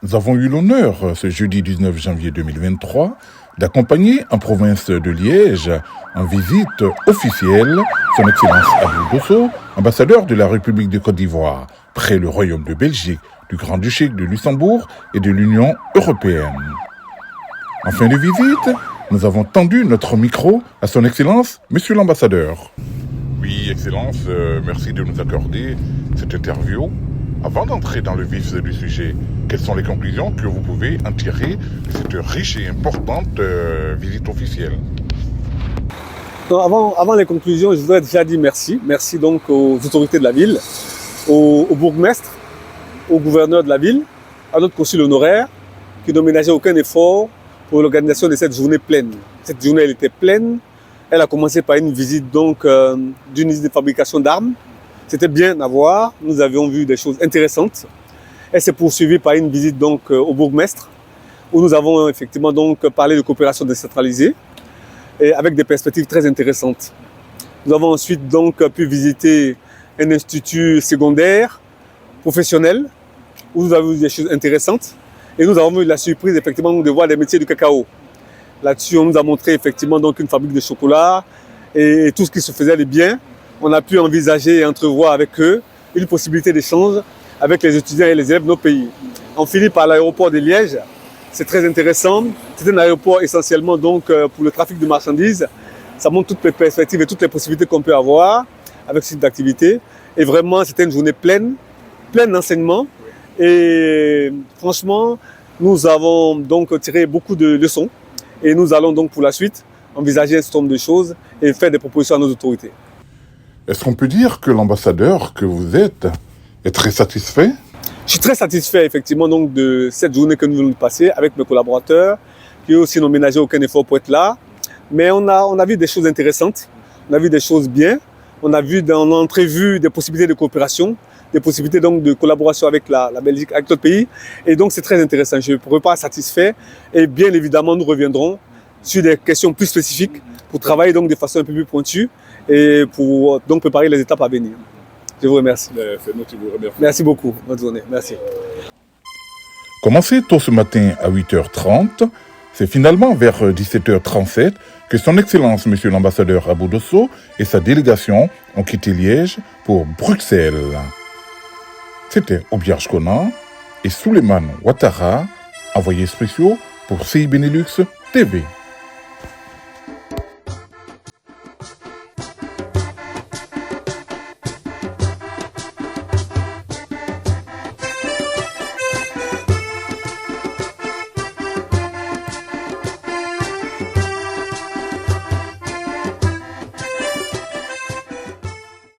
Nous avons eu l'honneur, ce jeudi 19 janvier 2023, d'accompagner en province de Liège, en visite officielle, son Excellence Abou Dosso, ambassadeur de la République de Côte d'Ivoire, près le Royaume de Belgique, du Grand-Duché de Luxembourg et de l'Union européenne. En fin de visite, nous avons tendu notre micro à son Excellence, Monsieur l'ambassadeur. Oui, Excellence, merci de nous accorder cette interview. Avant d'entrer dans le vif du sujet, quelles sont les conclusions que vous pouvez en tirer de cette riche et importante visite officielle? Avant les conclusions, je voudrais déjà dire merci. Merci donc aux autorités de la ville, au bourgmestre, au gouverneur de la ville, à notre consul honoraire, qui n'ont ménagé aucun effort pour l'organisation de cette journée pleine. Cette journée, elle était pleine. Elle a commencé par une visite donc d'une usine de fabrication d'armes. C'était bien à voir. Nous avions vu des choses intéressantes. Elle s'est poursuivie par une visite donc au bourgmestre, où nous avons effectivement donc parlé de coopération décentralisée et avec des perspectives très intéressantes. Nous avons ensuite donc pu visiter un institut secondaire professionnel où nous avons vu des choses intéressantes et nous avons eu la surprise effectivement de voir les métiers du cacao. Là-dessus, on nous a montré effectivement donc une fabrique de chocolat et tout ce qui se faisait de bien. On a pu envisager et entrevoir avec eux une possibilité d'échange avec les étudiants et les élèves de nos pays. On finit par l'aéroport de Liège. C'est très intéressant. C'est un aéroport essentiellement donc pour le trafic de marchandises. Ça montre toutes les perspectives et toutes les possibilités qu'on peut avoir avec ce type d'activité. Et vraiment, c'était une journée pleine d'enseignements. Et franchement, nous avons donc tiré beaucoup de leçons. Et nous allons donc pour la suite envisager un certain nombre de choses et faire des propositions à nos autorités. Est-ce qu'on peut dire que l'ambassadeur que vous êtes est très satisfait? Je suis très satisfait effectivement donc de cette journée que nous venons de passer avec mes collaborateurs qui eux aussi n'ont ménagé aucun effort pour être là. Mais on a vu des choses intéressantes, on a vu des choses bien, on a entrevu des possibilités de coopération, des possibilités donc de collaboration avec la Belgique, avec d'autres pays. Et donc c'est très intéressant. Je ne pourrais pas être satisfait. Et bien évidemment, nous reviendrons sur des questions plus spécifiques pour travailler donc de façon un peu plus pointue et pour donc préparer les étapes à venir. Je vous remercie. C'est nous qui vous remercions. Merci beaucoup. Bonne journée. Merci. Commencé tôt ce matin à 8h30, c'est finalement vers 17h37 que son Excellence Monsieur l'ambassadeur Abou Dosso et sa délégation ont quitté Liège pour Bruxelles. C'était Obiarch Conan et Souleymane Ouattara, envoyés spéciaux pour CI Benelux TV.